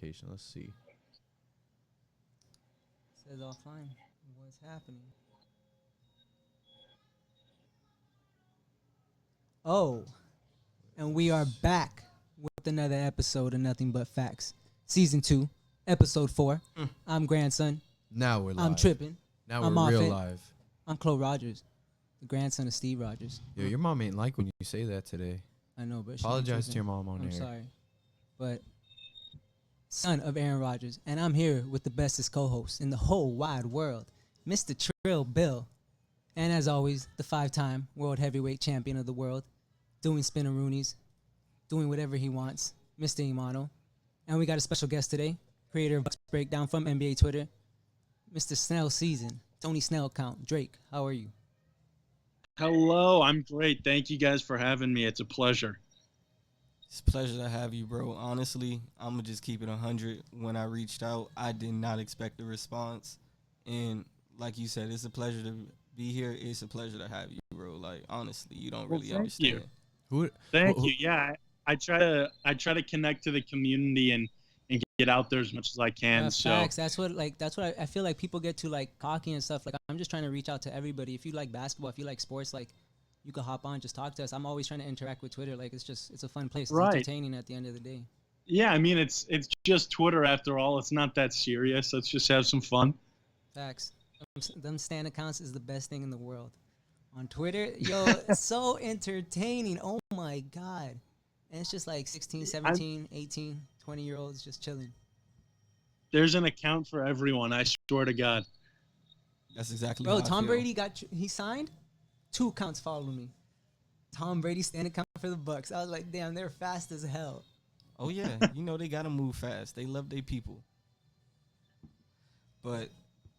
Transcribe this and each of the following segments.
notification. Let's see. Says offline. What's happening? Oh, and we are back with another episode of Nothing But Facts, Season 2, Episode 4. I'm Grandson. Now we're live. I'm tripping. Now I'm we're off real it. live. I'm Chloe Rogers, the grandson of Steve Rogers. Yo, your mom ain't like when you say that today. I know, but she Apologize to tripping. your mom on I'm air. sorry. But son of Aaron Rodgers, and I'm here with the bestest co-host in the whole wide world, Mr. Trill Bill. And as always, the 5-time world heavyweight champion of the world, doing spin-a-roonies, doing whatever he wants, Mr. Imano. And we got a special guest today, creator of Bucks Breakdown from NBA Twitter, Mr. Snell Season, Tony Snell Count. Drake, how are you? Hello, I'm great. Thank you guys for having me. It's a pleasure. It's a pleasure to have you, bro. Honestly, I'm going to just keep it 100. When I reached out, I did not expect a response. And like you said, it's a pleasure to be here. It's a pleasure to have you, bro. Like, honestly, you don't really thank you. understand. Thank you. Yeah, I try to connect to the community and get out there as much as I can. Facts. That's what I feel like people get too like cocky and stuff. Like I'm just trying to reach out to everybody. If you like basketball, if you like sports, like you could hop on, just talk to us. I'm always trying to interact with Twitter. Like it's a fun place. It's Right. entertaining at the end of the day. Yeah, I mean it's just Twitter after all. It's not that serious. Let's just have some fun. Facts. Them stan accounts is the best thing in the world. On Twitter, yo, it's so entertaining. Oh my God. And it's just like 16, 17, 18, 20-year-olds just chilling. There's an account for everyone. I swear to God. That's exactly Bro, how I Tom feel. Brady he signed. 2 accounts follow me. Tom Brady stand account for the Bucks. I was like, damn, they're fast as hell. Oh, yeah. You know they got to move fast. They love their people. But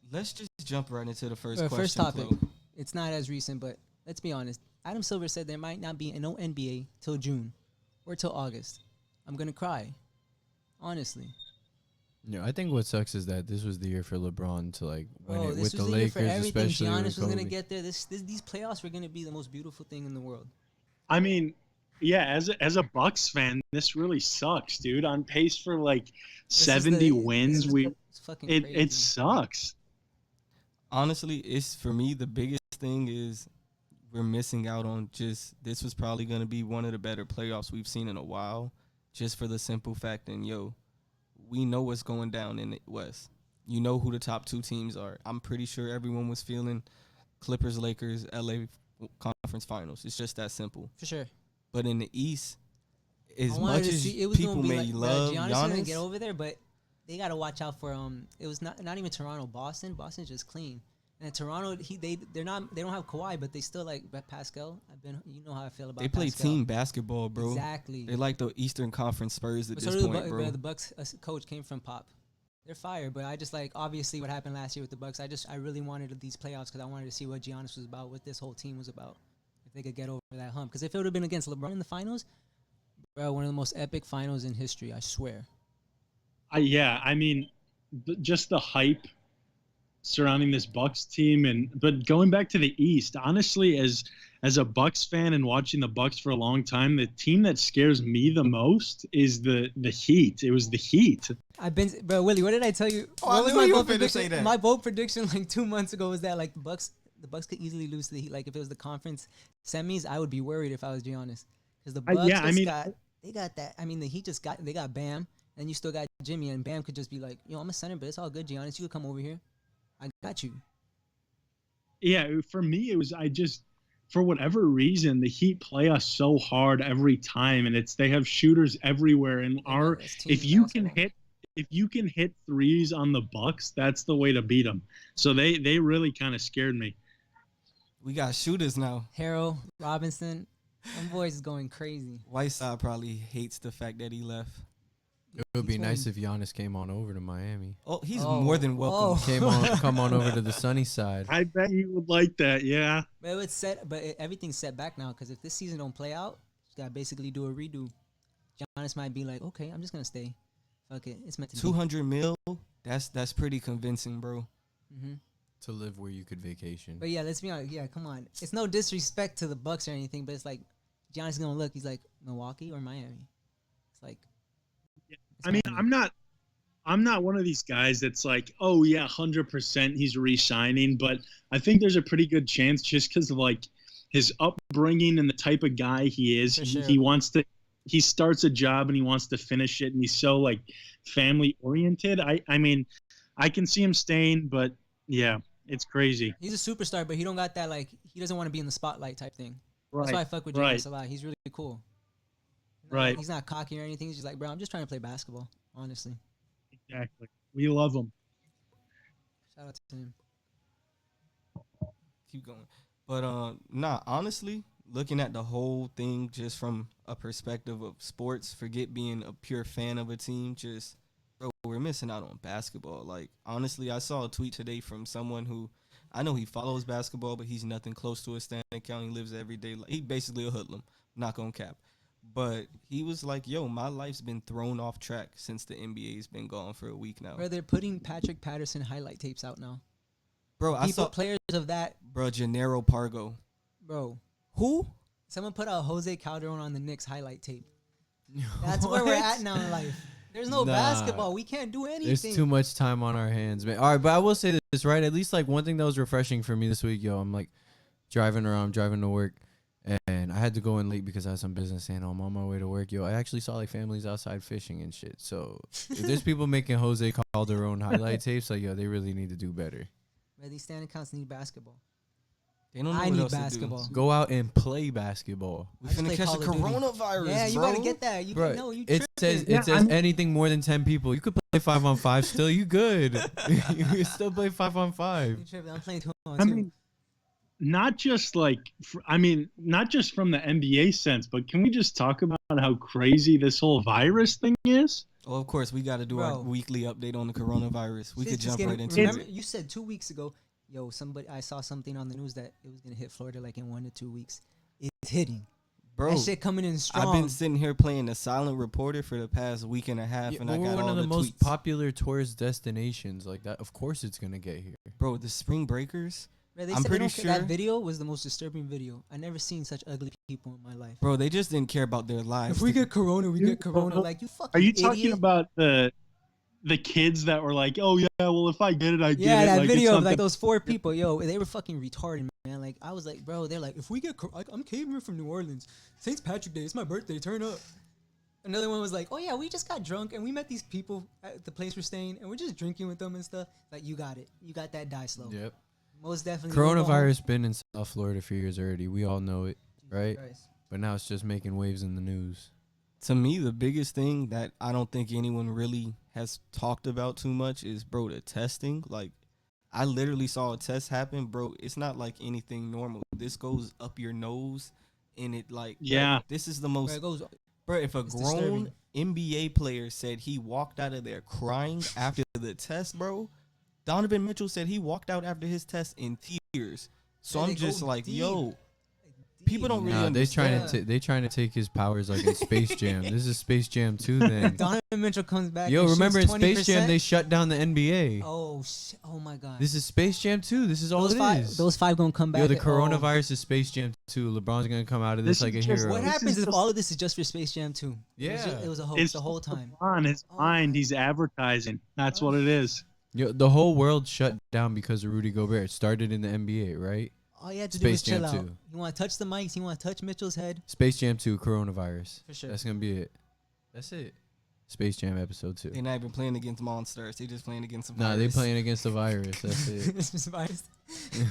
let's just jump right into the first question. First topic. Flo. It's not as recent, but let's be honest. Adam Silver said there might not be no NBA till June or till August. I'm going to cry. Honestly. Yeah, I think what sucks is that this was the year for LeBron to like win Bro, it this with was the the year for Lakers, everything. especially Giannis with was going to Kobe. get there. These playoffs were going to be the most beautiful thing in the world. I mean, yeah, as a Bucks fan, this really sucks, dude. On pace for like 70 wins. It's fucking crazy. It sucks. Honestly, it's for me, the biggest thing is we're missing out on this was probably going to be one of the better playoffs we've seen in a while, just for the simple fact that, we know what's going down in the West. You know who the top 2 teams are. I'm pretty sure everyone was feeling Clippers, Lakers, LA Conference Finals. It's just that simple. For sure. But in the East, as I wanted much to as see, it was people gonna be may like, love Giannis is gonna Giannis, get over there, but they gotta watch out for it was not even Toronto, Boston. Boston's just clean. And Toronto, they don't have Kawhi, but they still like Pascal. You know how I feel about. they play Pascal. team basketball, bro. Exactly. They like the Eastern Conference Spurs at But this so do point, bro. the Bucks coach came from Pop. They're fire, but I just like obviously what happened last year with the Bucks. I really wanted these playoffs because I wanted to see what Giannis was about, what this whole team was about, if they could get over that hump. Because if it would have been against LeBron in the finals, bro, one of the most epic finals in history, I swear. Yeah, I mean, just the hype surrounding this Bucks team, but going back to the East, honestly, as a Bucks fan and watching the Bucks for a long time, the team that scares me the most is the Heat. It was the Heat. Bro, Willie, what did I tell you? Oh, I What was knew my you bold were finna prediction? say that. My bold prediction like 2 months ago was that like the Bucks could easily lose to the Heat. Like if it was the conference semis, I would be worried if I was Giannis, because the Bucks they got that. I mean, the Heat they got Bam, and you still got Jimmy, and Bam could just be like, I'm a center, but it's all good, Giannis. You could come over here. I got you. Yeah, for me, it was for whatever reason, the Heat play us so hard every time, and they have shooters everywhere. And if you can hit threes on the Bucks, that's the way to beat them. So they really kind of scared me. We got shooters now. Harrell, Robinson, them boys is going crazy. Whiteside probably hates the fact that he left. It would be nice if Giannis came on over to Miami. Oh, he's more than welcome. Come on over to the sunny side. I bet you would like that, yeah. But everything's set back now, because if this season don't play out, you gotta basically do a redo. Giannis might be like, okay, I'm just gonna stay. Fuck it, it's meant to be. 200 mil. That's pretty convincing, bro. Mm-hmm. To live where you could vacation. But yeah, let's be honest. Yeah, come on. It's no disrespect to the Bucks or anything, but it's like Giannis is gonna look. He's like Milwaukee or Miami. It's like. I mean, I'm not I'm not one of these guys that's like, oh yeah, 100% he's re-signing, but I think there's a pretty good chance just because of like his upbringing and the type of guy he is. For sure. He starts a job and he wants to finish it, and he's so like family oriented. I mean, I can see him staying, but yeah, it's crazy. He's a superstar, but he don't got that like he doesn't want to be in the spotlight type thing. Right. That's why I fuck with Right. Jameis a lot. He's really cool. Right. He's not cocky or anything. He's just like, bro, I'm just trying to play basketball. Honestly, Exactly. We love him. shout out to him. Keep going. But nah, honestly, looking at the whole thing just from a perspective of sports, forget being a pure fan of a team, just bro, we're missing out on basketball. Like, honestly, I saw a tweet today from someone who I know he follows basketball, but he's nothing close to a standing account. He lives every day. He basically a hoodlum, not gonna cap. But he was like, yo, my life's been thrown off track since the NBA's been gone for a week now. Bro, they're putting Patrick Patterson highlight tapes out now. Bro, I saw players of that. Bro, Gennaro Pargo. Bro, Who? someone put out Jose Calderon on the Knicks highlight tape. That's where we're at now in life. There's no Nah. basketball. We can't do anything. There's too much time on our hands, man. All right, but I will say this, right? At least like one thing that was refreshing for me this week, yo, I'm like driving around, driving to work, and I had to go in late because I had some business, and I'm on my way to work, yo. I actually saw like families outside fishing and shit. So if there's people making Jose Calderon highlight tapes, like yo, they really need to do better. Bro, these standing accounts need basketball. They don't know I what need else basketball. to do. Go out and play basketball. We I just finna play catch Call the of Duty. coronavirus, Yeah, you bro. gotta get that. You Bro, know you it says tripping. it says anything more than 10 people. You could play 5-on-5 still. You good. You can still play 5-on-5. You tripping. I'm playing 2-on-2. I mean, not just not just from the NBA sense, but can we just talk about how crazy this whole virus thing is? Oh, of course, we got to do our Bro. weekly updit on the coronavirus. We Shit's could just jump right getting- into Remember, it. you said 2 weeks ago, yo, I saw something on the news that it was gonna hit Florida like in 1 to 2 weeks. It's hitting. Bro, That shit coming in strong. I've been sitting here playing the silent reporter for the past week and a half, Yeah, and but I we're got one all of the the most tweets. popular tourist destinations like that. Of course it's going to get here. Bro, the spring breakers, Bro, they I'm said they pretty don't care. That sure- video was the most disturbing video. I never seen such ugly people in my life. bro, they just didn't care about their lives. If we get corona, we get corona. Like you fucking Are you idiot. talking about the kids that were like, oh yeah, well if I get it, I get Yeah, it. that Like, it's video of something- like those 4 people, yo, they were fucking retarded, man. Like I was like, bro, they're like, if we get, I'm came here from New Orleans, St. Patrick Day, it's my birthday, turn up. Another one was like, oh yeah, we just got drunk and we met these people at the place we're staying and we're just drinking with them and stuff. Like you got it, you got that die slow. Yep. Most definitely. We'll go home. Coronavirus been in South Florida for years already. We all know it, right? Christ. But now it's just making waves in the news. To me, the biggest thing that I don't think anyone really has talked about too much is, bro, the testing. Like, I literally saw a test happen, bro. It's not like anything normal. This goes up your nose, and it like, Yeah. this is the Bro, most, it goes. bro. If a It's grown disturbing. NBA player said he walked out of there crying after the test, bro, Donovan Mitchell said he walked out after his test in tears. So Yeah, I'm they just go like, deep. yo, people don't really Nah, they understand. trying to take his powers like in Space Jam. This is Space Jam 2 then. Donovan Mitchell comes back. Yo, and remember in shoots Space Jam 20%? they shut down the NBA. Oh oh my god. This is Space Jam 2. This is all those it five, is. those 5 gonna come back. Yo, the and- coronavirus is Space Jam 2. LeBron's gonna come out of this This like a is just- hero. What This happens is if just- all of this is just for Space Jam 2? Yeah. It was a hoax It's the whole time. on his Oh mind. my- He's advertising. That's what it is. Yo, the whole world shut down because of Rudy Gobert. It started in the NBA, right? All you had to Space do was chill Jam out. 2. You want to touch the mics. You want to touch Mitchell's head. Space Jam 2 coronavirus. For sure. That's gonna be it. That's it. Space Jam episode 2. They're not even playing against monsters. They just playing against some Nah, they virus. playing against the virus. That's it. It's just virus.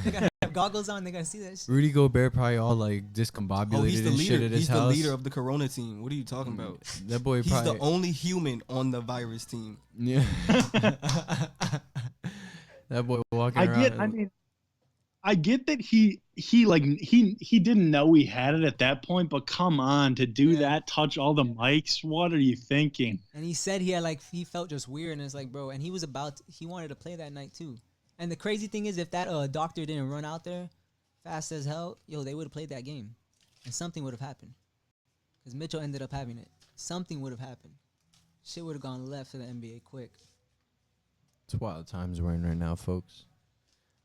They gotta have goggles on. They gotta see that shit. Rudy Gobert probably all like discombobulated Oh, he's the and shit leader. at his He's house. the leader of the Corona team. What are you talking about? That boy He's probably. the only human on the virus team. Yeah. That boy walking around. I get that he didn't know he had it at that point, but come on, to do Yeah. that, touch all the mics, what are you thinking? And he said he felt just weird, and it's like, bro. And he wanted to play that night too. And the crazy thing is, if that doctor didn't run out there fast as hell, yo, they would have played that game, and something would have happened. Because Mitchell ended up having it. Something would have happened. Shit would have gone left for the NBA quick. It's wild times we're in right now, folks.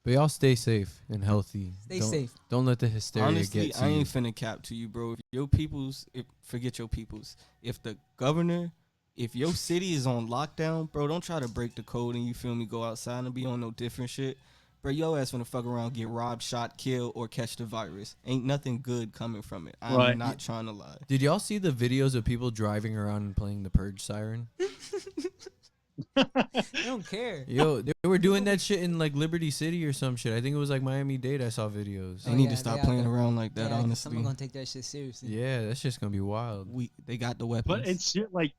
But y'all stay safe and healthy. Stay Don't- safe. Don't let the hysteria Honestly, get to I you. ain't finna cap to you, bro. If your peoples, forget your peoples. If the governor if your city is on lockdown, bro, don't try to break the code and you feel me, go outside and be on no different shit. Bro, your ass finna fuck around, get robbed, shot, killed, or catch the virus. Ain't nothing good coming from it. I'm Right. not trying to lie. Did y'all see the videos of people driving around and playing the Purge siren? They don't care. Yo, they were doing that shit in like Liberty City or some shit. I think it was like Miami-Dade. I saw videos. They Oh, need yeah, to stop they out playing there. around like that, Yeah, honestly. someone gonna take that shit seriously. Yeah, that's just gonna be wild. They got the weapons. But it's like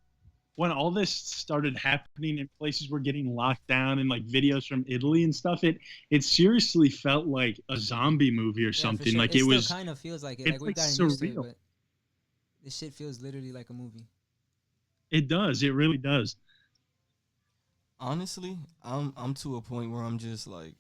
when all this started happening and places were getting locked down and like videos from Italy and stuff, it seriously felt like a zombie movie or Yeah, for something. sure. Like it it still was. kind of feels like it. it's Like we've like gotten used to it, surreal. but this shit feels literally like a movie. It does. It really does. Honestly, I'm to a point where I'm just like,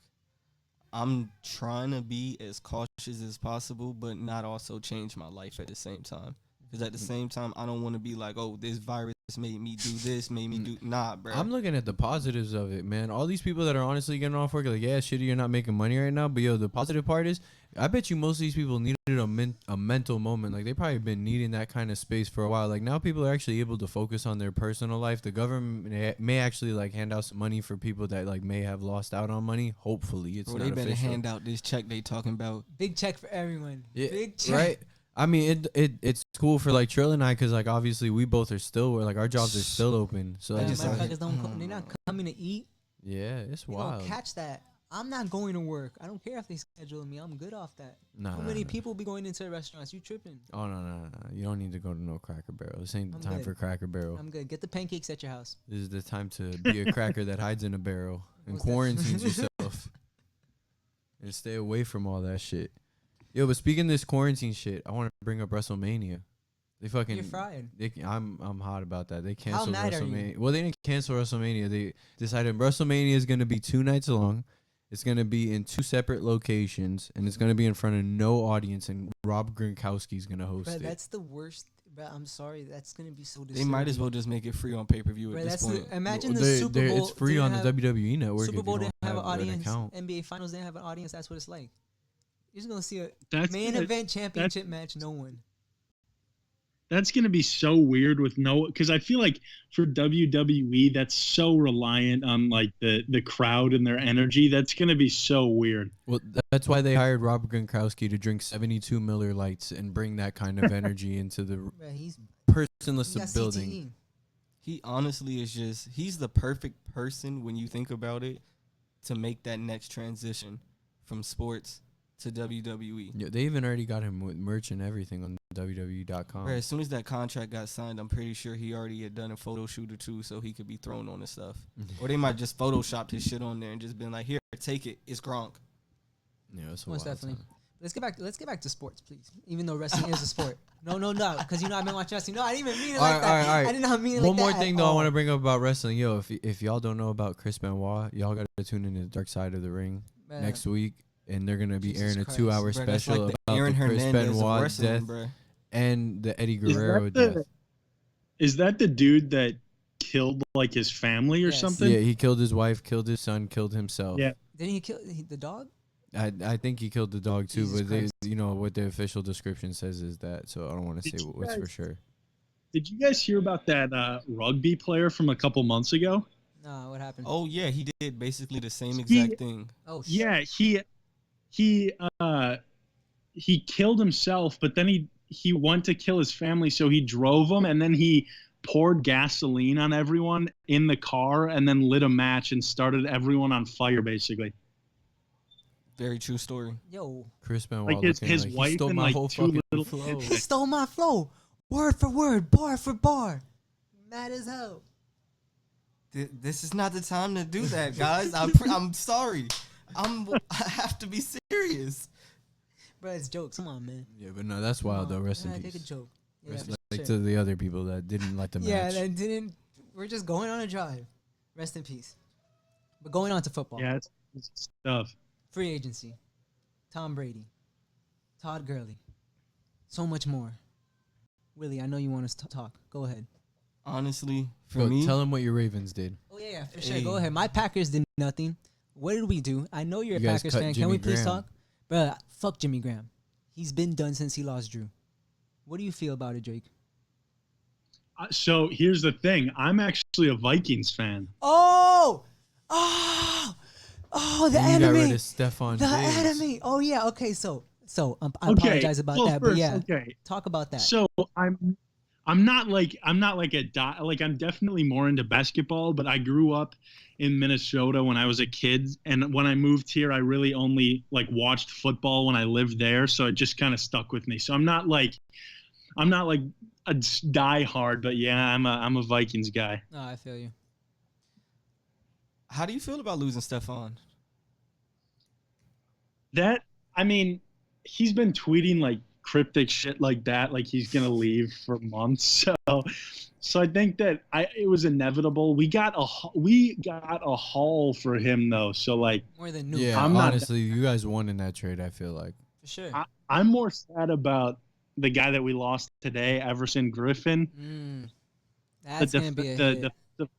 I'm trying to be as cautious as possible, but not also change my life at the same time. Because at the same time, I don't want to be like, oh, this virus made me do this, made me do. Nah, bro. I'm looking at the positives of it, man. All these people that are honestly getting off work, like, yeah, shitty, you're not making money right now. But yo, the positive part is, I bet you most of these people needed a mental moment. Like they probably been needing that kind of space for a while. Like now, people are actually able to focus on their personal life. The government may actually like hand out some money for people that like may have lost out on money. Hopefully, it's Bro, not they better official. hand out this check they talking about. Big check for everyone. Yeah, Big check. right? I mean, it's cool for like Trill and I, cause like obviously we both are still like our jobs are still open. So Yeah, like, it's like, motherfuckers don't come, they're not coming to eat. yeah, it's They wild. don't catch that. I'm not going to work. I don't care if they schedule me. I'm good off that. Nah, How nah, many nah. people be going into restaurants? You tripping? Oh no. You don't need to go to no Cracker Barrel. This ain't the I'm time good. for Cracker Barrel. I'm good. Get the pancakes at your house. This is the time to be a cracker that hides in a barrel and What's that? quarantines yourself and stay away from all that shit. Yo, but speaking of this quarantine shit, I want to bring up WrestleMania. They fucking. You're fried. I'm hot about that. They canceled mad are you? WrestleMania. Well, they didn't cancel WrestleMania. They decided WrestleMania is going to be 2 nights long. It's going to be in 2 separate locations, and it's going to be in front of no audience. And Rob Gronkowski is going to host Bro, it. that's the worst. Bro, I'm sorry. That's gonna be so. They might as disturbing. well just make it free on pay per view Bro, at this that's point. imagine the They- Super Bowl. It's free didn't on the have- WWE network. Super if Bowl you didn't don't have an an audience. account. NBA Finals didn't have an audience. That's what it's like. You're just gonna see a That's main gonna- event championship match. No one. That's going to be so weird with no, because I feel like for WWE that's so reliant on like the crowd and their energy. That's going to be so weird. Well, that's why they hired Rob Gronkowski to drink 72 Miller Lights and bring that kind of energy into the Bro, he's personless he got building. CTE. He honestly is he's the perfect person when you think about it to make that next transition from sports to WWE. Yeah, they even already got him with merch and everything on WWE.com. Where as soon as that contract got signed, I'm pretty sure he already had done a photo shoot or two so he could be thrown on the stuff. Or they might just photoshopped his shit on there and just been like, here, take it. It's Gronk. Yeah, it's a Most wild definitely. time. Let's get back to sports, please. Even though wrestling is a sport. No, because you know I've been watching wrestling. No, I didn't even mean it like that. All right. I did not mean it One like more that thing at though, I all. want to bring up about wrestling. Yo, if y'all don't know about Chris Benoit, y'all got to tune in to the Dark Side of the Ring Man, next week, and they're gonna be Jesus airing a Christ. 2-hour Bro, that's special like the about Aaron the Chris Hernandez of Benoit wrestling, death bro. and the Eddie Is that Guerrero the- death. Is that the dude that killed like his family or Yes. something? Yeah, he killed his wife, killed his son, killed himself. Yeah. Didn't he kill the dog? I think he killed the dog too, Jesus but they, Christ. you know what the official description says is that. So I don't want to Did say you what's for guys- sure. Did you guys hear about that rugby player from a couple months ago? No, what happened? Oh, yeah, he did basically the same He- exact thing. Oh, shit. Yeah, he killed himself, but then he went to kill his family, so he drove them, and then he poured gasoline on everyone in the car, and then lit a match and started everyone on fire, basically. Very true story. Yo, Chris Benoit Like his- looking his like he wife stole and, my like, whole two fucking little flow. he stole my flow, word for word, bar for bar. Mad as hell. This is not the time to do that, guys. I'm sorry. I have to be serious. Bro, it's jokes. Come on, man. Yeah, but no, that's wild Come though. on. Rest in Yeah, peace. take a joke. Yeah, Rest for like sure. to the other people that didn't like the Yeah, match. that didn't. We're just going on a drive. Rest in peace. But going on to football. Yeah, it's stuff. Free agency. Tom Brady. Todd Gurley. So much more. Willie, I know you want us to talk. Go ahead. Honestly, for Go, me, tell him what your Ravens did. Oh yeah, for sure. Hey. Go ahead. My Packers did nothing. What did we do? I know you're a You guys Packers cut fan. Can Jimmy we please Graham. talk? Bruh, fuck Jimmy Graham. He's been done since he lost Drew. What do you feel about it, Drake? So here's the thing. I'm actually a Vikings fan. Oh, oh, oh, the And you got rid enemy. of Stephon The Diggs. enemy. Oh yeah. Okay. So I Okay, apologize about well, that, but first, yeah, okay. talk about that. So I'm not like I'm definitely more into basketball, but I grew up in Minnesota when I was a kid, and when I moved here, I really only like watched football when I lived there, so it just kind of stuck with me. So I'm not like a die hard, but yeah, I'm a Vikings guy. No, I feel you. How do you feel about losing Stephon? That I mean, he's been tweeting like cryptic shit like that, like he's gonna leave for months. So I think that it was inevitable. We got a haul for him though. So like More than new. Yeah, I'm not- honestly, you guys won in that trade. I feel like. For sure. I'm more sad about the guy that we lost today, Everson Griffin. That's gonna be a hit. The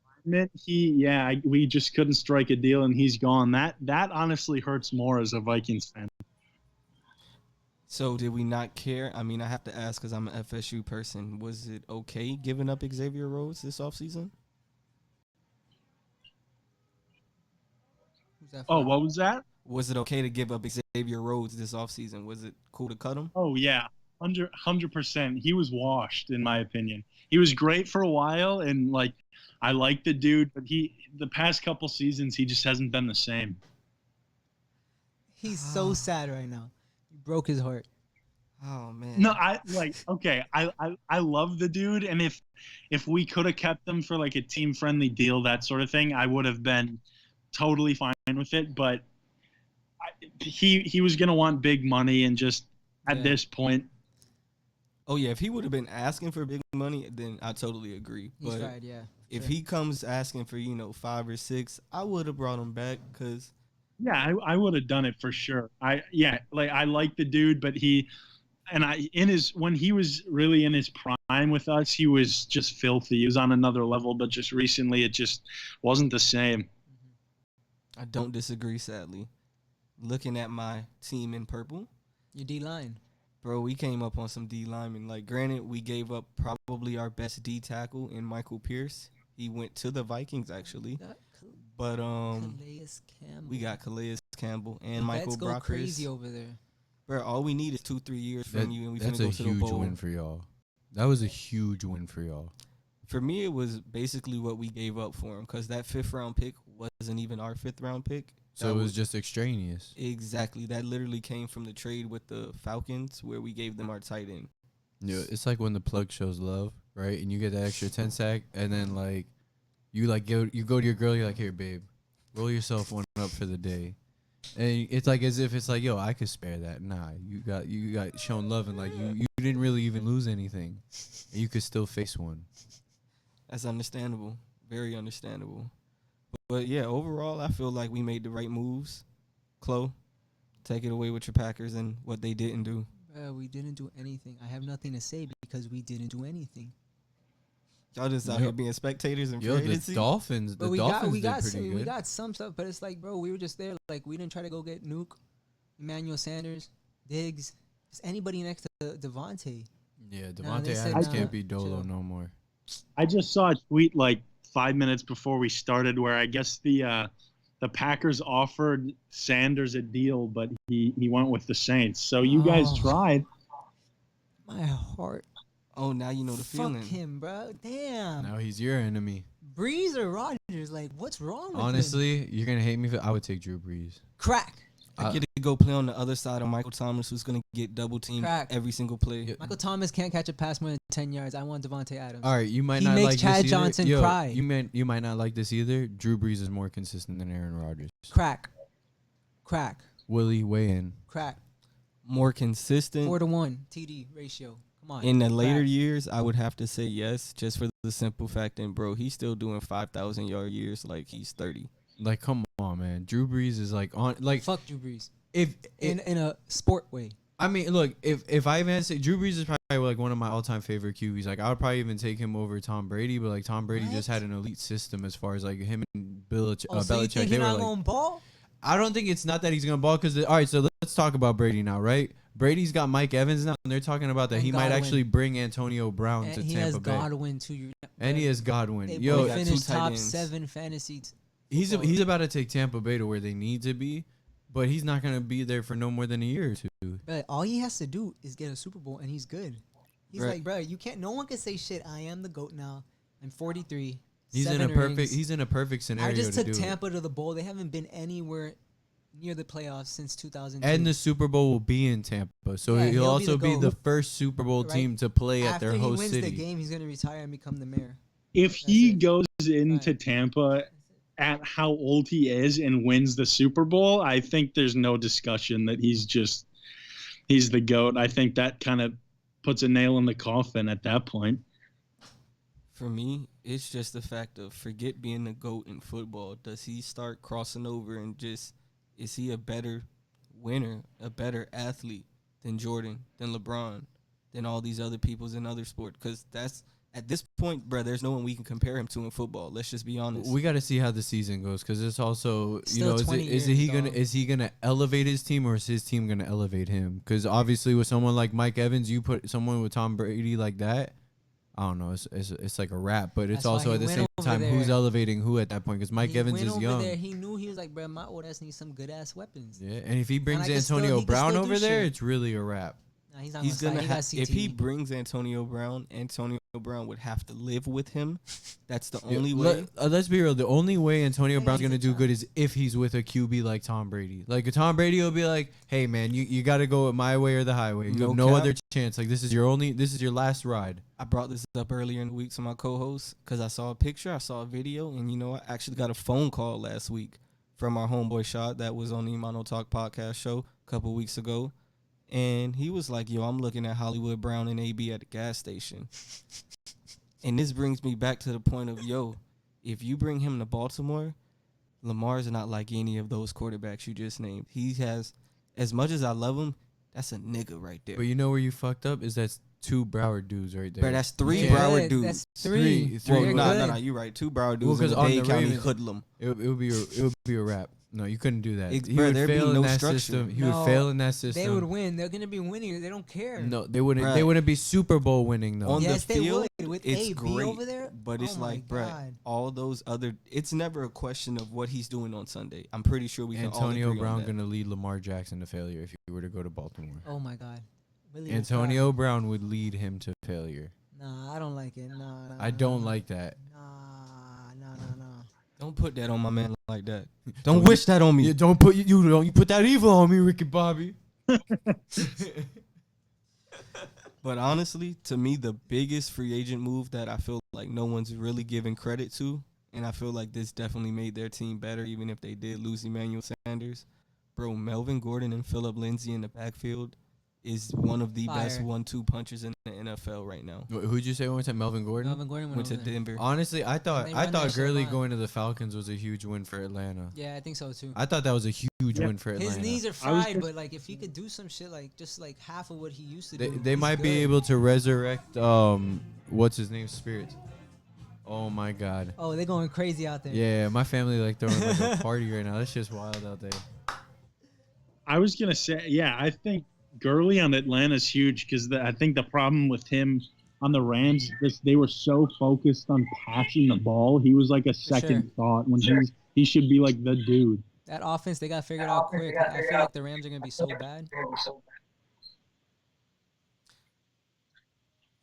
we just couldn't strike a deal and he's gone. That honestly hurts more as a Vikings fan. So did we not care? I mean, I have to ask because I'm an FSU person. Was it okay giving up Xavier Rhodes this offseason? Who's that Oh, for? what was that? Was it okay to give up Xavier Rhodes this offseason? Was it cool to cut him? Oh yeah, 100%. He was washed in my opinion. He was great for a while and like I like the dude, but the past couple seasons he just hasn't been the same. He's so sad right now. You broke his heart. Oh man. No, I love the dude, and if we could have kept him for like a team friendly deal, that sort of thing, I would have been totally fine with it. But he was gonna want big money, and just at this point, Oh yeah, if he would have been asking for big money, then I totally agree. He's But tried, yeah. if Sure. he comes asking for 5 or 6, I would have brought him back because yeah, I would have done it for sure. I like the dude, but when he was really in his prime with us, he was just filthy. He was on another level, but just recently it just wasn't the same. I don't disagree. Sadly, looking at my team in purple, Your D line. bro, we came up on some D linemen. Like, granted, we gave up probably our best D tackle in Michael Pierce. He went to the Vikings actually, but Calais Campbell. we got Calais Campbell and The Michael Vets go Brockers. crazy over there. Bro, all we need is 2-3 years from you, and we finna That's a go to the huge bowl. win for y'all. That was a huge win for y'all. For me, it was basically what we gave up for him because that 5th round pick wasn't even our 5th round pick. So it was just extraneous. Exactly. That literally came from the trade with the Falcons where we gave them our tight end. Yeah, it's like when the plug shows love, right? And you get that extra 10 sack, and then like you go to your girl, you're like, here, babe, roll yourself one up for the day. And it's like as if it's like, yo, I could spare that. Nah, you got shown love, and like you didn't really even lose anything, and you could still face one. That's understandable. Very understandable. But yeah, overall, I feel like we made the right moves. Chloe, take it away with your Packers and what they didn't do. We didn't do anything. I have nothing to say because we didn't do anything. Y'all just out here being spectators and free Yo, the agency? Dolphins, But the we Dolphins got did pretty we good. got some stuff, but it's like, bro, we were just there. Like, we didn't try to go get Nuke, Emmanuel Sanders, Diggs, just anybody next to Devontae. Yeah, No, they Devontae said Adams no. can't be Dolo Chill. no more. I just saw a tweet like 5 minutes before we started where I guess the Packers offered Sanders a deal, but he went with the Saints. So you guys Oh. tried. My heart. Oh, now you know the Fuck feeling. him, bro. Damn. Now he's your enemy. Breeze or Rodgers? Like, what's wrong with him? Honestly, you're gonna hate me. I would take Drew Brees. Crack. I get to go play on the other side of Michael Thomas, who's going to get double teamed Crack. every single play. Yeah. Michael Thomas can't catch a pass more than 10 yards. I want Devontae Adams. All right, you might He not makes like Chad this either. Johnson Yo, cry. You might not like this either. Drew Brees is more consistent than Aaron Rodgers. Crack. Willie, weigh in. Crack. More consistent. 4-to-1 TD ratio. Come on. In the later Crack. years, I would have to say yes, just for the simple fact that, bro, he's still doing 5,000-yard years like he's 30. Like, come on, man. Drew Brees is like on like Fuck Drew Brees. if In a sport way. I mean, look, if I even had to say Drew Brees is probably like one of my all-time favorite QBs. Like, I would probably even take him over Tom Brady, but like Tom Brady just What? had an elite system as far as like him and Belichick. Oh, so you Belichick, think they he's were not like, going to ball? I don't think it's not that he's gonna ball because all right. So let's talk about Brady now, right? Brady's got Mike Evans now, and they're talking about that And he might Godwin. actually bring Antonio Brown And to he Tampa has Bay. Godwin too. and he has Godwin. They Yo, both got two finished tight top ends. 7 fantasy. he's about to take Tampa Bay to where they need to be, but he's not gonna be there for no more than a year or two. But all he has to do is get a Super Bowl, and he's good. He's Right. like, bro, you can't. No one can say shit. I am the GOAT now. I'm 43. He's in 7 a perfect. rings. He's in a perfect scenario I just to took do it. Tampa to the bowl. They haven't been anywhere near the playoffs since 2002. And the Super Bowl will be in Tampa, so Yeah, he'll he'll be also the be the GOAT. first Super Bowl Right. team to play at After their he host wins city. the game, he's gonna retire and become the mayor. If That's he it. goes into Right. Tampa at how old he is and wins the Super Bowl, I think there's no discussion that he's the GOAT. I think that kind of puts a nail in the coffin at that point. For me, it's just the fact of forget being the GOAT in football. Does he start crossing over and just is he a better winner, a better athlete than Jordan, than LeBron, than all these other peoples in other sports? Because that's at this point, bro, there's no one we can compare him to in football. Let's just be honest. We got to see how the season goes because it's also Still 20 is years, he gonna elevate his team or is his team gonna elevate him? Because obviously with someone like Mike Evans, you put someone with Tom Brady like that. I don't know. It's like a wrap, but it's That's why also he at the went same over time who's there. elevating who at that point? Because Mike He Evans went is over young. There, he knew he was like, bro, my old ass needs some good ass weapons. Yeah, and if he brings I can still- Antonio he can Brown still do over there, shit. it's really a wrap. Nah, he's not He's gonna gonna start. have He got if he CTE. brings Antonio Brown would have to live with him. That's the Yeah, only way. let's be real. The only way Antonio Yeah, Brown's he's gonna a do child. good is if he's with a QB like Tom Brady. Like Tom Brady will be like, "Hey man, you got to go with my way or the highway. You No have no cap. other chance. Like this is your last ride." I brought this up earlier in the week to my co-host because I saw a picture, I saw a video, and I actually got a phone call last week from our homeboy Shot that was on the Imano Talk podcast show a couple weeks ago, and he was like, "Yo, I'm looking at Hollywood Brown and AB at the gas station," and this brings me back to the point of, yo, if you bring him to Baltimore, Lamar's not like any of those quarterbacks you just named. He has, as much as I love him, that's a nigga right there. But you know where you fucked up is that's 2 Broward dudes right there. Bro, that's 3 Yeah, Broward dudes. That's 3. Three. They're Well, good. You're right. 2 Broward Well, dudes 'cause in on the Bay the County Ravens- hoodlum. it would be a wrap. No, you couldn't do that. He Bro, would there'd be fail in no that structure. system. He No, would fail in that system. They would win. They're gonna be winning. They don't care. No, they wouldn't. Bruh. They wouldn't be Super Bowl winning though. On yes, the they field, would with it's AB great, over there. but it's Oh my like, bro, God. all those other. It's never a question of what he's doing on Sunday. I'm pretty sure we can all Antonio agree Brown on that. gonna lead Lamar Jackson to failure if he were to go to Baltimore. Oh my God. Willie was Antonio Brown would lead him to failure. proud. Nah, I don't like it. Nah. I don't like that. Nah. Don't put that on my man like that. Don't wish that on me. You don't put that evil on me, Ricky Bobby. But honestly, to me, the biggest free agent move that I feel like no one's really giving credit to, and I feel like this definitely made their team better, even if they did lose Emmanuel Sanders. Bro, Melvin Gordon and Phillip Lindsay in the backfield is one of the best Fire. 1-2 punchers in the NFL right now. Who'd you say went to Melvin Gordon? Melvin Gordon Went to over there. Denver. Honestly, I thought They run that shit a Gurley lot. going to the Falcons was a huge win for Atlanta. Yeah, I think so too. I thought that was a huge Yeah. win for Atlanta. His knees are I was fried, just- but like if he could do some shit like just like half of what he used to They, do, they he's might be good. able to resurrect what's his name, Spirits. Oh my God. Oh, they're going crazy out there. Yeah, my family like throwing like a party right now. That's just wild out there. I was gonna say, yeah, I think Gurley on Atlanta's huge because I think the problem with him on the Rams is they were so focused on passing the ball. He was like a second thought when he should be like the dude. That offense they got figured out quick. I feel like the Rams are gonna be so bad.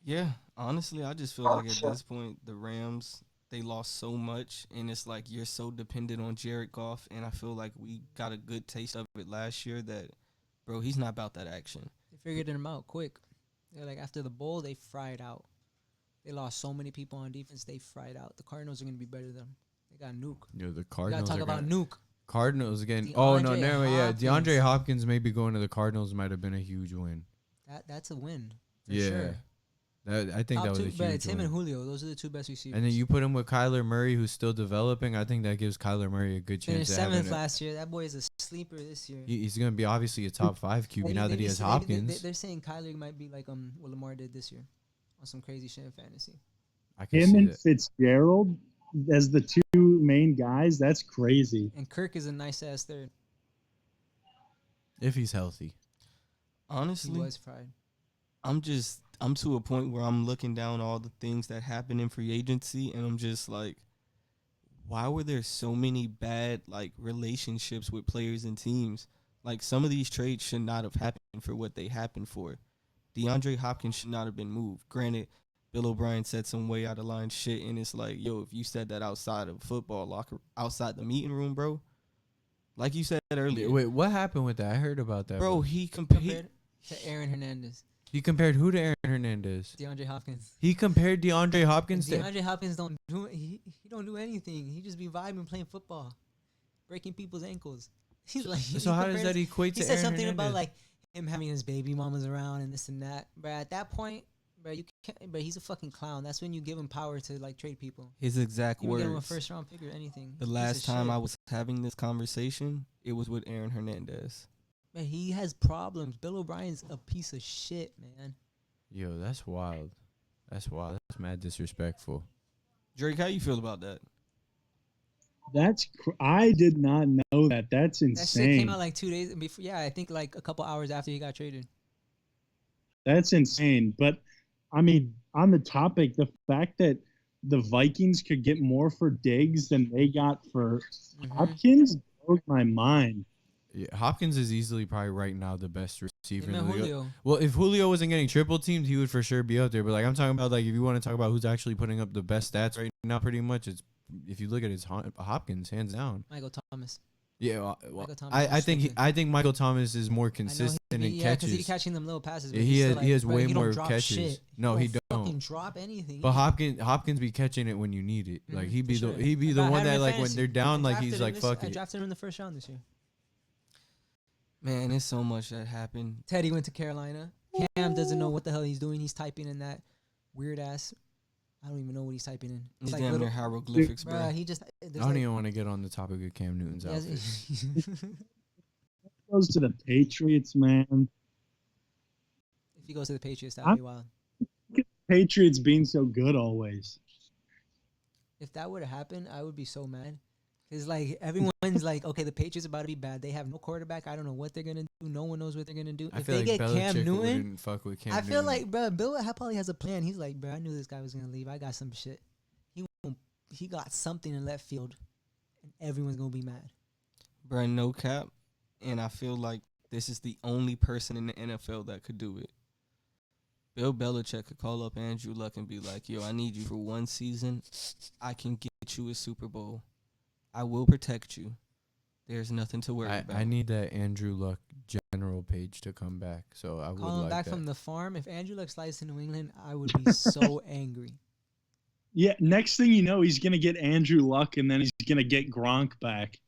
Yeah, honestly, I just feel like at this point, the Rams, they lost so much, and it's like you're so dependent on Jared Goff, and I feel like we got a good taste of it last year that, bro, he's not about that action. They figured him out quick. They're like after the bowl, they fried out. They lost so many people on defense. They fried out. The Cardinals are gonna be better than them. They got Nuke. Yo, the We gotta Cardinals talk are about gonna, Nuke. Cardinals again. Oh no, DeAndre never mind. Yeah, Hopkins. DeAndre Hopkins maybe going to the Cardinals might have been a huge win. That's a win. For Yeah, sure. I think Top that was two, a but huge it's him win. and Julio. Those are the two best receivers. And then you put him with Kyler Murray, who's still developing. I think that gives Kyler Murray a good chance finished to have 7th it. last year. That boy is a sleeper this year. He's going to be obviously a top 5 QB now that he has Hopkins. They're saying Kyler might be like what Lamar did this year on some crazy shit in fantasy. I can Him see and that. Fitzgerald as the two main guys, that's crazy. And Kirk is a nice ass third. If he's healthy. He Honestly, was fried. I'm to a point where I'm looking down all the things that happen in free agency, and I'm just like, why were there so many bad like relationships with players and teams? Like some of these trades should not have happened for what they happened for. DeAndre Hopkins should not have been moved. Granted, Bill O'Brien said some way out of line shit, and it's like, yo, if you said that outside of football locker, outside the meeting room, bro, like you said earlier, Wait, what happened with that? I heard about that. bro, but he compared. To Aaron Hernandez, he compared who to Aaron Hernandez? DeAndre Hopkins. He compared DeAndre Hopkins to. DeAndre Hopkins he don't do anything. He just be vibing playing football, breaking people's ankles. He's like, So how does that equate to He said Aaron something Hernandez? about like him having his baby mamas around and this and that. But at that point, bro, you can't. But he's a fucking clown. That's when you give him power to like trade people. His exact You can words. give him a first round pick or anything. The Piece last of time shit. I was having this conversation, it was with Aaron Hernandez. Man, he has problems. Bill O'Brien's a piece of shit, man. Yo, that's wild. That's wild. That's mad disrespectful. Drake, how you feel about that? I did not know that. That's That shit came insane. out like 2 days before. Yeah, I think like a couple hours after he got traded. That's insane. But I mean, on the topic, the fact that the Vikings could get more for Diggs than they got for Mhm. Hopkins blows my mind. Yeah, Hopkins is easily probably right now the best receiver Him in and the league. Julio. Well, if Julio wasn't getting triple teamed, he would for sure be out there. But like I'm talking about, like if you want to talk about who's actually putting up the best stats right now, pretty much it's if you look at Hopkins, hands down. Michael Thomas. Yeah, well, Michael Thomas I is think stupid. I think Michael Thomas is more consistent in yeah, because he's catches. catching them little passes. Yeah, But he he's has still he has bro, way he don't more drop catches. Shit. No, he Fucking don't. drop anything. But Hopkins be catching it when you need it. Like Mhm, he for be sure. the he be I the had one him that in like when fantasy. they're down, I like drafted he's him like this- fuck I it. drafted him in the first round this year. Man, there's so much that happened. Teddy went to Carolina. Cam doesn't know what the hell he's doing. He's typing in that weird ass. I don't even know what he's typing in. It's like damn little, near hieroglyphics, bruh, bro. he just. I don't even want to get on the topic of Cam Newton's outfit. Goes to the Patriots, man. If he goes to the Patriots, that'd I'm- be wild. Patriots being so good always. If that would have happened, I would be so mad. Cause like everyone's like, okay, the Patriots about to be bad. They have no quarterback. I don't know what they're gonna do. No one knows what they're gonna do. I If feel they like get Cam Belichick Newton, wouldn't fuck with Cam I feel Newton. like, bro, Bill probably has a plan. He's like, bro, I knew this guy was gonna leave. I got some shit. He got something in left field, and everyone's gonna be mad. Bro, no cap. And I feel like this is the only person in the NFL that could do it. Bill Belichick could call up Andrew Luck and be like, yo, I need you for one season. I can get you a Super Bowl. I will protect you. There's nothing to worry about. I need that Andrew Luck general page to come back. So I would Call him like back that. from the farm. If Andrew Luck slides to New England, I would be so angry. Yeah, next thing you know, he's gonna get Andrew Luck, and then he's gonna get Gronk back.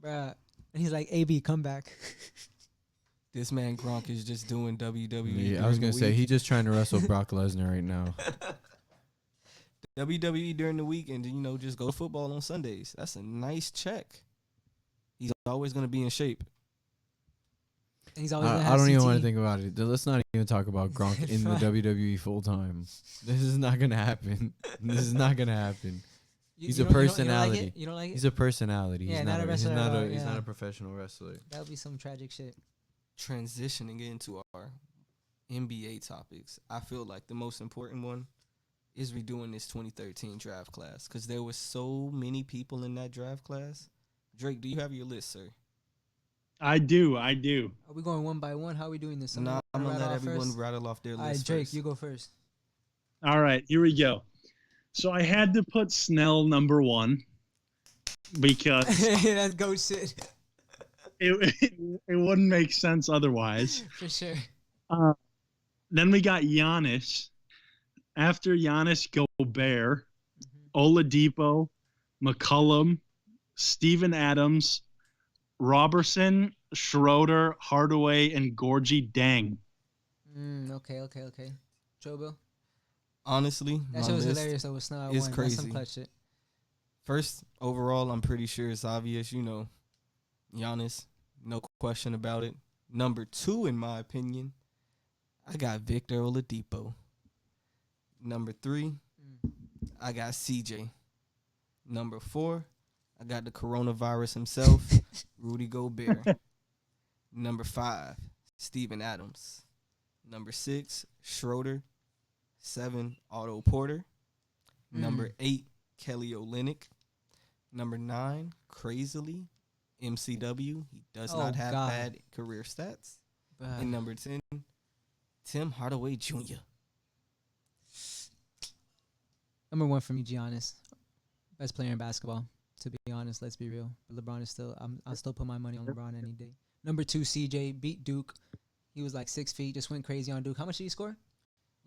Bruh. And he's like, AB, come back. This man Gronk is just doing WWE. Yeah, I was during gonna the say week. he's just trying to wrestle Brock Lesnar right now. WWE during the week and, just go to football on Sundays. That's a nice check. He's always going to be in shape. And he's always gonna I have don't even CT. want to think about it. Let's not even talk about Gronk in the Fuck. WWE full time. This is not gonna happen. This is not gonna happen. He's a You don't like personality. it? You don't like it? He's a personality. Yeah, he's not a wrestler at all, He's not yeah. a professional wrestler. That would be some tragic shit. Transitioning into our NBA topics, I feel like the most important one is redoing this 2013 draft class because there was so many people in that draft class. Drake, do you have your list, sir? I do. Are we going one by one? How are we doing this? Nah, I'm going to let rattle off everyone first? rattle off their All right, list Drake, first. you go first. All right, here we go. So I had to put Snell number one because That's goat shit. it wouldn't make sense otherwise. For sure. Then we got Giannis. After Giannis, Gobert, Oladipo, McCollum, Steven Adams, Robertson, Schroeder, Hardaway, and Gorgie Dang. Okay. Joe Bill? Honestly, That my shit was list hilarious. That was Snow at is one. That's some crazy. clutch shit. First, overall, I'm pretty sure it's obvious. Giannis, no question about it. Number 2, in my opinion, I got Victor Oladipo. Number 3, I got CJ. Number 4, I got the coronavirus himself, Rudy Gobert. Number 5, Steven Adams. Number 6, Schroeder. 7, Otto Porter. Number 8, Kelly Olynyk. Number 9, crazily, MCW. He does not have bad career stats. And number 10, Tim Hardaway Jr. Number 1 for me, Giannis. Best player in basketball. To be honest, let's be real. But LeBron is still, I'll still put my money on LeBron any day. Number 2, CJ. Beat Duke. He was like 6 feet. Just went crazy on Duke. How much did he score?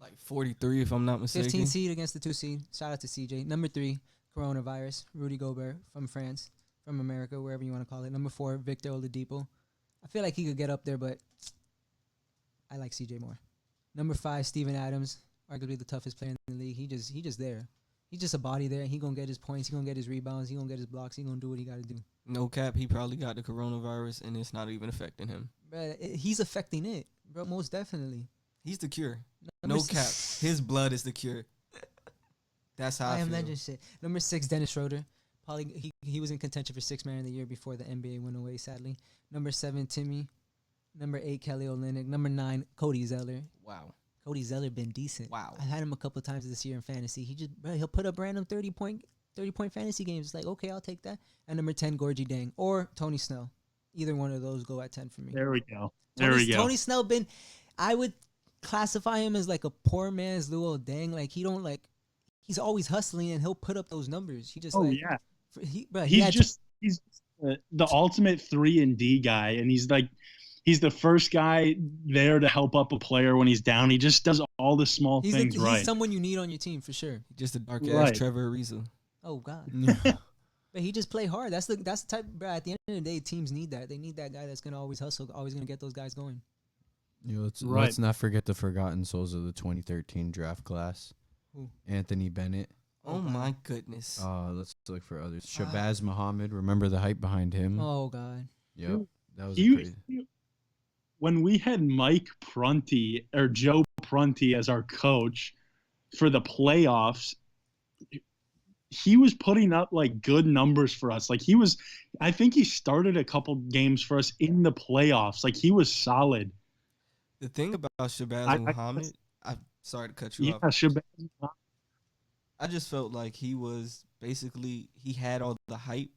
Like 43, if I'm not mistaken. 15 seed against the 2 seed. Shout out to CJ. Number 3, coronavirus. Rudy Gobert from France, from America, wherever you want to call it. Number 4, Victor Oladipo. I feel like he could get up there, but I like CJ more. Number 5, Steven Adams, arguably the toughest player in the league. He just there. He's just a body there. He gonna get his points. He gonna get his rebounds. He gonna get his blocks. He gonna do what he got to do. No cap, he probably got the coronavirus, and it's not even affecting him. Bro, he's affecting it, bro. Most definitely. He's the cure. Number No cap. His blood is the cure. That's how I am feel. legend shit. Number 6, Dennis Schroeder. Probably he was in contention for 6th man of the year before the NBA went away, sadly. Number 7, Timmy. Number 8, Kelly Olynyk. Number 9, Cody Zeller. Wow. Cody Zeller been decent. Wow. I had him a couple of times this year in fantasy. He'll put up random 30-point fantasy games. It's like, okay, I'll take that. And number 10, Gorgie Dang or Tony Snell. Either one of those go at 10 for me. There we go. Tony Snell I would classify him as like a poor man's Luol Deng. Like he's always hustling and he'll put up those numbers. He just yeah. He's the ultimate 3-and-D guy, and he's the first guy there to help up a player when he's down. He just does all the small things right. He's someone you need on your team for sure. Just a dark ass Trevor Ariza. Oh God. But he just play hard. That's the type. Bro, at the end of the day, teams need that. They need that guy that's gonna always hustle, always gonna get those guys going. Let's not forget the forgotten souls of the 2013 draft class. Who? Anthony Bennett. Oh my goodness. Let's look for others. Shabazz Muhammad. Remember the hype behind him? Oh God. Yep. That was crazy. When we had Mike Prunty or Joe Prunty as our coach for the playoffs, he was putting up like good numbers for us. Like I think he started a couple games for us in the playoffs. Like he was solid. The thing about Shabazz Muhammad, I'm sorry to cut you off. Shabazz. I just felt like he had all the hype,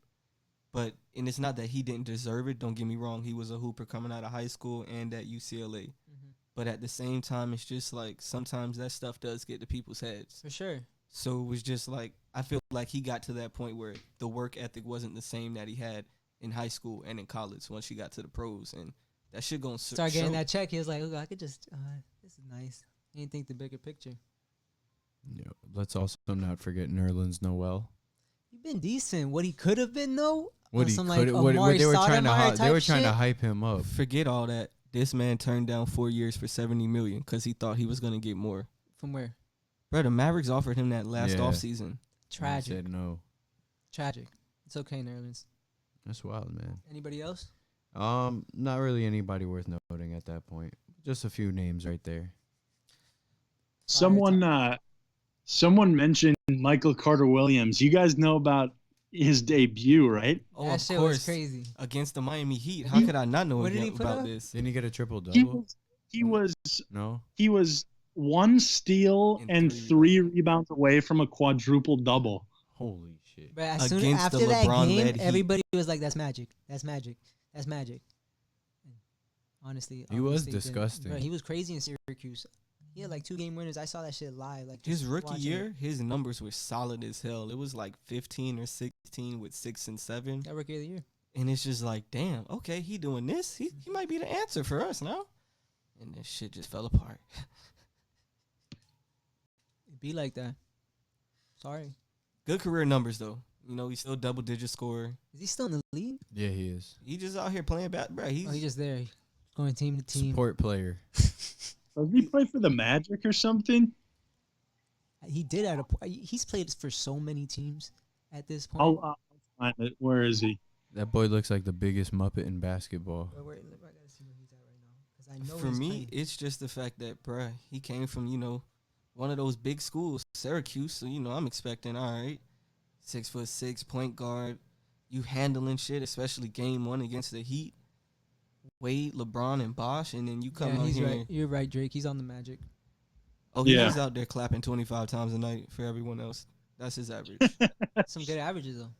and it's not that he didn't deserve it. Don't get me wrong. He was a hooper coming out of high school and at UCLA. Mm-hmm. But at the same time, it's just like sometimes that stuff does get to people's heads. For sure. So it was just like, I feel like he got to that point where the work ethic wasn't the same that he had in high school and in college once he got to the pros. And that shit going to start getting that check. He was like, oh, I could just, this is nice. He didn't think the bigger picture. Yeah, let's also not forget Nerlens Noel. He's been decent. What he could have been, though? What they were trying to hype him up. Forget all that. This man turned down 4 years for $70 million because he thought he was going to get more. From where? Bro, the Mavericks offered him that last offseason. Tragic. He said no. Tragic. It's okay, Nerlens. That's wild, man. Anybody else? Not really anybody worth noting at that point. Just a few names right there. Someone mentioned Michael Carter Williams. You guys know about his debut, right? Oh, that shit was crazy. Against the Miami Heat. How could I not know about this? Didn't he get a triple-double? He was no. He was 1 steal and 3 rebounds away from a quadruple-double. Holy shit. But as soon after that game, everybody was like, that's magic. That's magic. That's magic. Honestly. He was disgusting. Bro, he was crazy in Syracuse. He had like 2 game winners. I saw that shit live. Like his rookie year, his numbers were solid as hell. It was like 15 or 16 with 6 and 7. That rookie of the year. And it's just like, damn, okay, he doing this. He might be the answer for us now. And this shit just fell apart. It be like that. Sorry. Good career numbers though. You know, he's still double-digit scorer. Is he still in the league? Yeah, he is. He just out here playing bro. He's just there, going team to team. Support player. Does he play for the Magic or something? He did he's played for so many teams at this point. I'll find it. Where is he? That boy looks like the biggest Muppet in basketball. I gotta see where he's at right now. 'Cause I know for me, it's just the fact that, bruh, he came from, one of those big schools, Syracuse. So, I'm expecting, all right, 6'6" point guard, you handling shit, especially game 1 against the Heat. Wade, LeBron, and Bosh, and then you come Yeah, out he's here. right. You're right, Drake. He's on the Magic. Oh, Yeah. he's out there clapping 25 times a night for everyone else. That's his average. Some good averages though.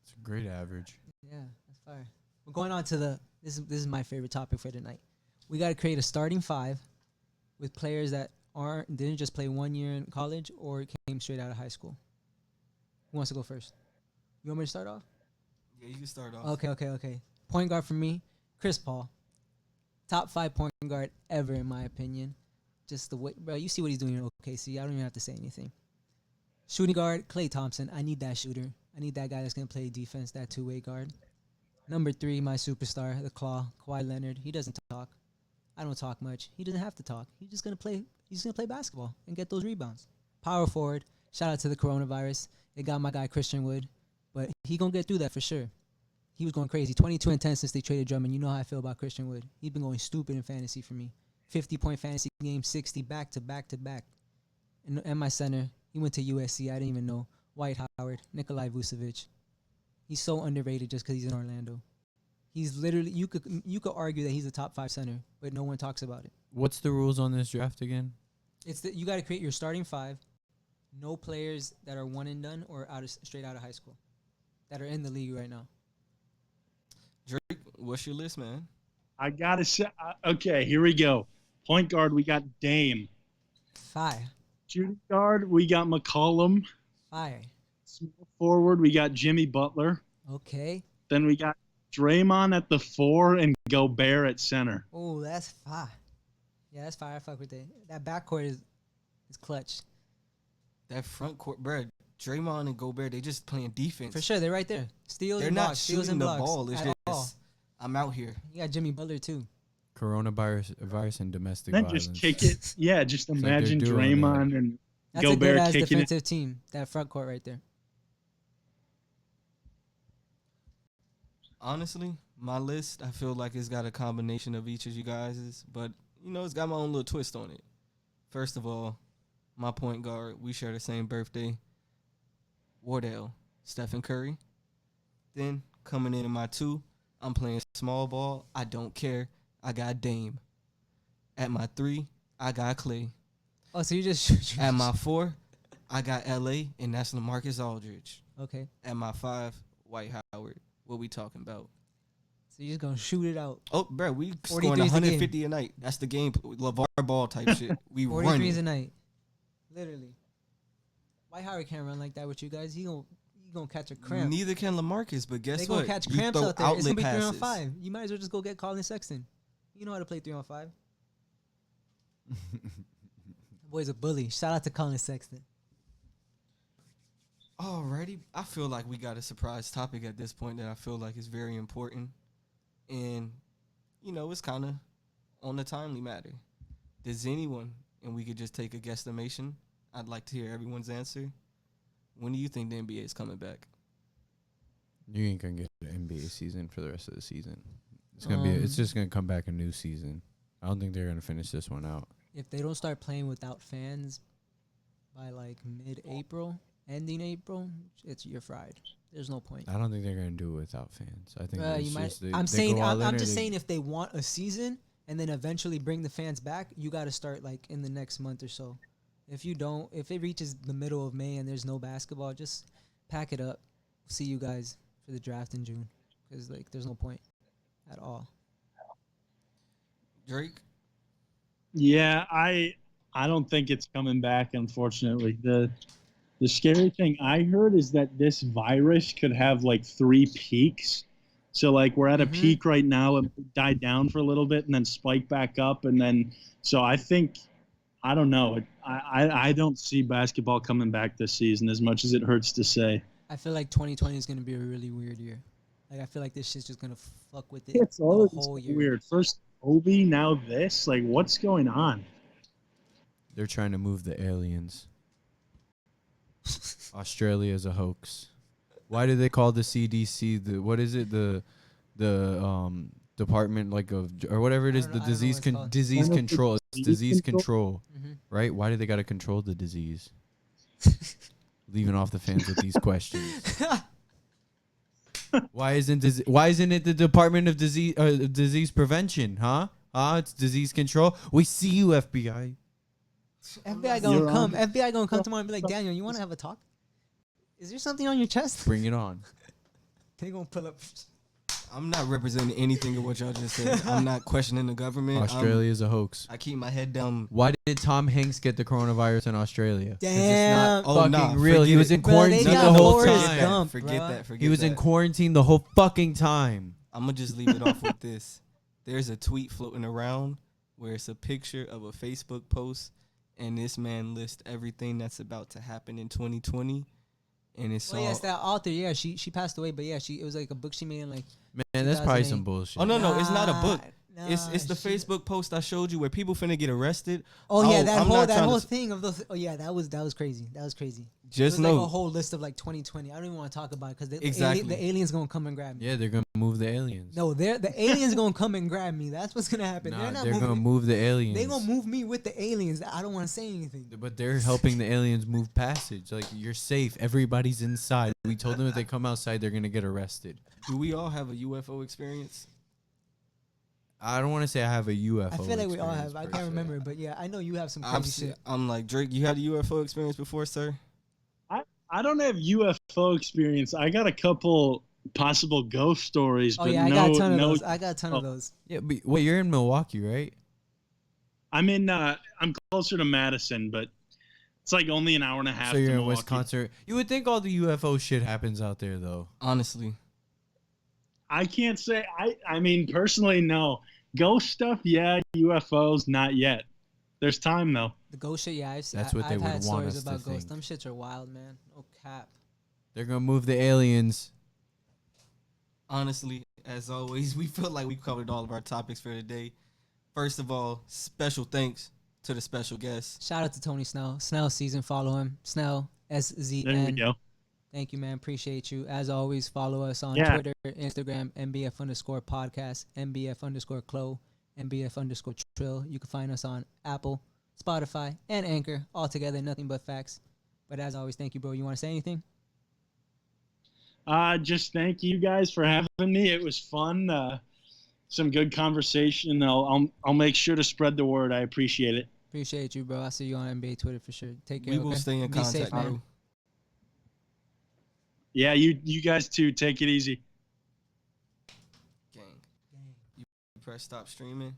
It's a great average. Yeah, that's fire. We're going on to this is my favorite topic for tonight. We got to create a starting five with players that didn't just play 1 year in college or came straight out of high school. Who wants to go first? You want me to start off? Yeah, you can start off. Okay. Point guard for me, Chris Paul. Top 5 point guard ever in my opinion. Just the way, bro, you see what he's doing in OKC. I don't even have to say anything. Shooting guard, Klay Thompson. I need that shooter. I need that guy that's going to play defense, that two-way guard. Number 3, my superstar, the Claw, Kawhi Leonard. He doesn't talk. I don't talk much. He doesn't have to talk. He's just going to play. He's going to play basketball and get those rebounds. Power forward. Shout out to the coronavirus. It got my guy Christian Wood, but he going to get through that for sure. He was going crazy. 22 and 10 since they traded Drummond. You know how I feel about Christian Wood. He's been going stupid in fantasy for me. 50-point fantasy game, 60 back to back to back. And my center, he went to USC. I didn't even know. White Howard, Nikolai Vucevic. He's so underrated just because he's in Orlando. He's literally you could argue that he's a top 5 center, but no one talks about it. What's the rules on this draft again? It's that you got to create your starting 5. No players that are one and done or straight out of high school that are in the league right now. Drake, what's your list, man? I gotta say, okay, here we go. Point guard, we got Dame. Fire. Shooting guard, we got McCollum. Fire. Small forward, we got Jimmy Butler. Okay. Then we got Draymond at the 4 and Gobert at center. Oh, that's fire. Yeah, that's fire. I fuck with that. That backcourt is clutch. That front court, bro. Draymond and Gobert, they just playing defense. For sure, they're right there. Steals They're and not blocks. Steals shooting and the blocks ball. It's at all. just, I'm out here. You got Jimmy Butler too. Virus and domestic Then violence. just kick it. Yeah, just like they're imagine doing Draymond and That's a good Gobert ass kicking it. defensive team. That front court right there. Honestly, my list, I feel like it's got a combination of each of you guys', but, you know, it's got my own little twist on it. First of all, my point guard, we share the same birthday. Wardell, Stephen Curry. Then, coming in my 2, I'm playing small ball. I don't care. I got Dame. At my 3, I got Klay. Oh, so you just shoot. At my 4, I got LA, and that's LaMarcus Aldridge. Okay. At my 5, White Howard. What we talking about? So you're just gonna shoot it out. Oh, bro, we 43 scoring is the 150 a night. That's the game. LeVar Ball type shit. We 43 run is a it. night. Literally. White Howard can't run like that with you guys. He gonna catch a cramp. Neither can LaMarcus, but guess They what? gonna catch You cramps throw out there. It's gonna be outlet 3 on passes. 5. You might as well just go get Colin Sexton. You know how to play 3 on 5. Boy's a bully. Shout out to Colin Sexton. Alrighty, I feel like we got a surprise topic at this point that I feel like is very important, and you know it's kind of on the timely matter. Does anyone, and we could just take a guesstimation? I'd like to hear everyone's answer. When do you think the NBA is coming back? You ain't gonna get an NBA season for the rest of the season. It's gonna be. It's just gonna come back a new season. I don't think they're gonna finish this one out. If they don't start playing without fans by like mid-April, ending April, you're fried. There's no point. I don't think they're gonna do it without fans. I think You it's might. just I'm saying. go all in I'm or just they- saying if they want a season and then eventually bring the fans back, you got to start like in the next month or so. If you don't, if it reaches the middle of May and there's no basketball, just pack it up. See you guys for the draft in June, because like there's no point at all. Drake? Yeah, I don't think it's coming back, unfortunately. The scary thing I heard is that this virus could have like 3 peaks. So like we're at a peak right now, it died down for a little bit and then spike back up, and then so I think I don't know. I don't see basketball coming back this season, as much as it hurts to say. I feel like 2020 is gonna be a really weird year. Like I feel like this shit's just gonna fuck with it It's the all whole year. weird. First Obi, now this. Like, what's going on? They're trying to move the aliens. Australia's a hoax. Why do they call the CDC what is it, the department like of or whatever it is, I the don't know what it's called. disease control? It's Disease disease control? control, right? Why do they got to control the disease? Leaving off the fans with these questions. Why isn't it the Department of Disease Prevention? Huh? It's disease control. We see you, FBI. FBI You're gonna come. on. FBI gonna come tomorrow and be like, Daniel, you want to have a talk? Is there something on your chest? Bring it on. They gonna pull up. I'm not representing anything of what y'all just said. I'm not questioning the government. Australia is a hoax. I keep my head down. Why did Tom Hanks get the coronavirus in Australia? 'Cause Damn. It's not fucking nah, real. He forget was it. in Bro, they quarantine got the whole Forrest time. Gump, Forget bruh. that. Forget He was that. in quarantine the whole fucking time. I'm gonna just leave it off with this. There's a tweet floating around where it's a picture of a Facebook post, and this man lists everything that's about to happen in 2020, and it's Oh all. yes, that author. Yeah, she passed away, but yeah, it was like a book she made in like. Man, that's probably 2008. some bullshit. Oh no, it's not a book. Nah, It's the she- Facebook post I showed you where people finna get arrested. Oh yeah, I'm not trying whole to- thing of those. Oh yeah, that was crazy. That was crazy. Just It was like a know, whole list of like 2020. I don't even want to talk about it because Exactly. the aliens gonna come and grab me. Yeah, they're gonna move the aliens. No, the aliens gonna come and grab me. That's what's gonna happen. Nah, they're not they're moving. gonna move the aliens. They gonna move me with the aliens. I don't want to say anything. But they're helping the aliens move passage. Like, you're safe. Everybody's inside. We told them if they come outside, they're gonna get arrested. do we all have a UFO experience? I don't want to say I have a UFO. I feel like we all experience have. I per can't se. remember, but yeah, I know you have some crazy shit. I'm like, Drake, you had a UFO experience before, sir? I don't have UFO experience. I got a couple possible ghost stories, Oh but yeah, I no, got a ton of no. those. I got a ton of Oh. those. Yeah, but wait, you're in Milwaukee, right? I'm in. I'm closer to Madison, but it's like only an hour and a half. So you're to in Milwaukee. Wisconsin. You would think all the UFO shit happens out there, though. Honestly. I can't say. I mean, personally, no. Ghost stuff, yeah. UFOs, not yet. The's time though. The ghost shit, yeah, That's what they I've would had want stories us to about ghosts. think. Them shits are wild, man. No cap. They're gonna move the aliens. Honestly, as always, we feel like we covered all of our topics for today. First of all, special thanks to the special guest. Shout out to Tony Snell. Snell season, follow him. Snell There we SZN. go. Thank you, man. Appreciate you. As always, follow us on Yeah. Twitter, Instagram, MBF_podcast, MBF_Clo, MBF_Trill. You can find us on Apple, Spotify, and Anchor. All together, nothing but facts. But as always, thank you, bro. You want to say anything? Just thank you guys for having me. It was fun. Some good conversation. I'll make sure to spread the word. I appreciate it. Appreciate you, bro. I'll see you on NBA Twitter for sure. Take care. We will okay? stay in Be contact, safe, man. bro. Yeah, you guys too. Take it easy. Gang. You press stop streaming.